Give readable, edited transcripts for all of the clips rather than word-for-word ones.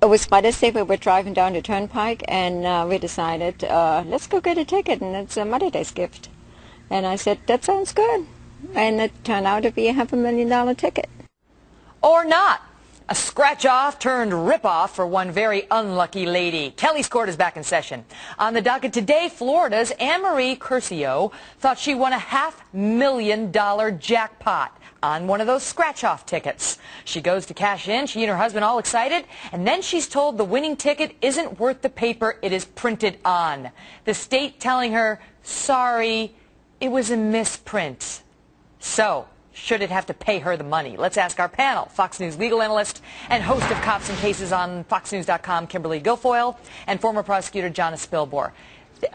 It was Father's Day. We were driving down the turnpike, and we decided, let's go get a ticket, and it's a Mother's Day gift. And I said, that sounds good. And it turned out to be a $500,000 ticket. Or not. A scratch-off turned rip-off for one very unlucky lady. Kelly's Court is back in session. On the docket today, Florida's Anne-Marie Curcio thought she won a $500,000 jackpot on one of those scratch-off tickets. She goes to cash in, she and her husband all excited, and then she's told the winning ticket isn't worth the paper it is printed on. The state telling her, sorry, it was a misprint. So, should it have to pay her the money? Let's ask our panel, Fox News legal analyst and host of Cops and Cases on FoxNews.com, Kimberly Guilfoyle, and former prosecutor Jonna Spilbor.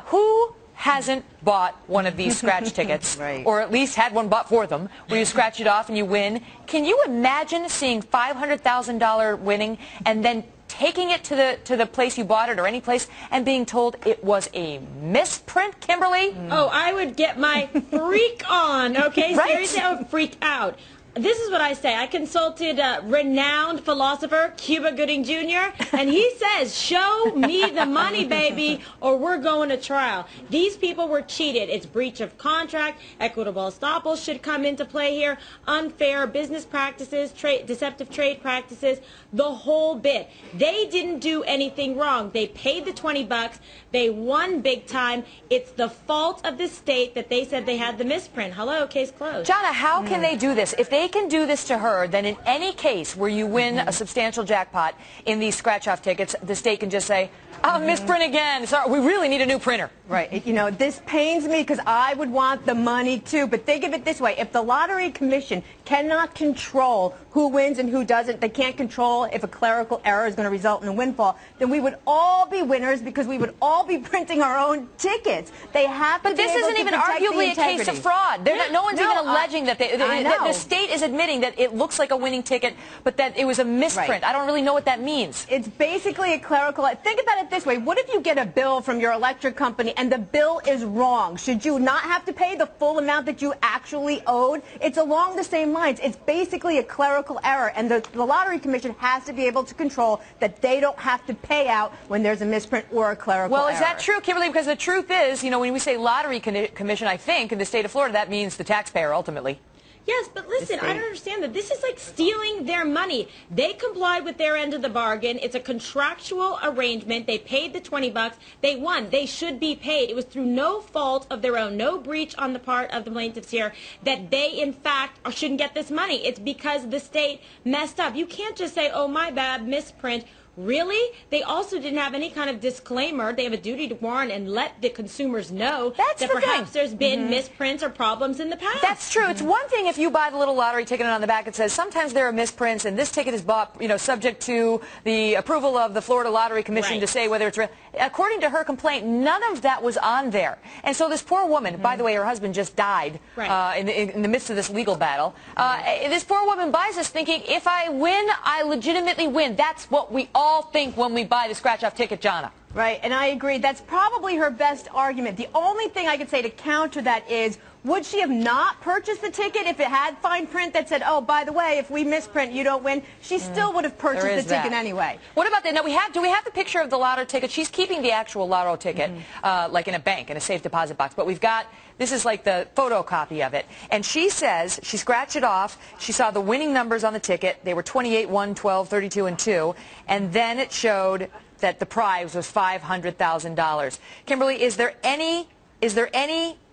Who hasn't bought one of these scratch tickets, right, or at least had one bought for them, where you scratch it off and you win? Can you imagine seeing $500,000 winning and then taking it to the place you bought it, or any place, and being told it was a misprint, Kimberly? Oh, I would get my freak on, okay? Right? Seriously, I would freak out. This is what I say. I consulted renowned philosopher Cuba Gooding Jr., and he says, show me the money, baby, or we're going to trial. These people were cheated. It's breach of contract. Equitable estoppel should come into play here. Unfair business practices, deceptive trade practices, the whole bit. They didn't do anything wrong. They paid the $20. They won big time. It's the fault of the state that they said they had the misprint. Hello, case closed. Jonna, how can they do this? If they can do this to her, then in any case where you win a substantial jackpot in these scratch-off tickets, the state can just say, oh, misprint again. Sorry, we really need a new printer. Right. You know, this pains me because I would want the money too. But think of it this way. If the Lottery Commission cannot control who wins and who doesn't, they can't control if a clerical error is going to result in a windfall, then we would all be winners because we would all be printing our own tickets. They have to But this isn't even arguably a case of fraud. No one's even alleging that the state is admitting that it looks like a winning ticket, but that it was a misprint. Right. I don't really know what that means. It's basically a clerical. Think about it this way. What if you get a bill from your electric company and the bill is wrong? Should you not have to pay the full amount that you actually owed? It's along the same lines. It's basically a clerical error, and the Lottery Commission has to be able to control that they don't have to pay out when there's a misprint or a clerical error. Well, is that true, Kimberly? Because the truth is, you know, when we say Lottery Commission, I think in the state of Florida, that means the taxpayer ultimately. Yes, but listen, I don't understand that. This is like stealing their money. They complied with their end of the bargain. It's a contractual arrangement. They paid the $20. They won. They should be paid. It was through no fault of their own, no breach on the part of the plaintiffs here, that they, in fact, shouldn't get this money. It's because the state messed up. You can't just say, oh, my bad, misprint. Really? They also didn't have any kind of disclaimer. They have a duty to warn and let the consumers know that perhaps there's been misprints or problems in the past. That's true. It's one thing if you buy the little lottery ticket and on the back it says sometimes there are misprints and this ticket is bought, you know, subject to the approval of the Florida Lottery Commission to say whether it's real. According to her complaint, none of that was on there. And so this poor woman, by the way, her husband just died in the midst of this legal battle. This poor woman buys this thinking, if I win, I legitimately win. That's what we all think when we buy the scratch-off ticket, Jonna. Right, and I agree. That's probably her best argument. The only thing I could say to counter that is, would she have not purchased the ticket if it had fine print that said, oh, by the way, if we misprint, you don't win? She still would have purchased the ticket anyway. What about that? Now, do we have the picture of the lotto ticket? She's keeping the actual lotto ticket, like in a bank, in a safe deposit box. But we've got, this is like the photocopy of it. And she says, she scratched it off. She saw the winning numbers on the ticket. They were 28, 1, 12, 32, and 2. And then it showed that the prize was $500,000. Kimberly, is there any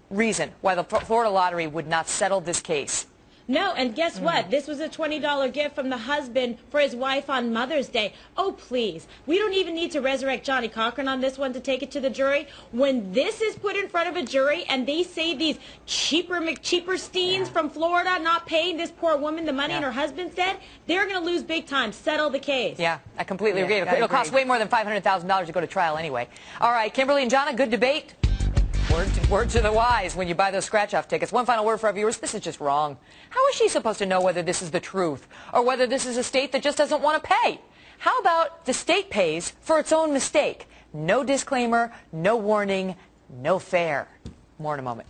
reason why the Florida Lottery would not settle this case? No, and guess what? This was a $20 gift from the husband for his wife on Mother's Day. Oh, please. We don't even need to resurrect Johnny Cochran on this one to take it to the jury. When this is put in front of a jury and they say these cheaper McCheapersteins from Florida not paying this poor woman the money and her husband's dead, they're going to lose big time. Settle the case. Yeah, I completely agree. It'll cost way more than $500,000 to go to trial anyway. All right, Kimberly and Jonna, good debate. Word to the wise when you buy those scratch-off tickets. One final word for our viewers. This is just wrong. How is she supposed to know whether this is the truth or whether this is a state that just doesn't want to pay? How about the state pays for its own mistake? No disclaimer, no warning, no fair. More in a moment.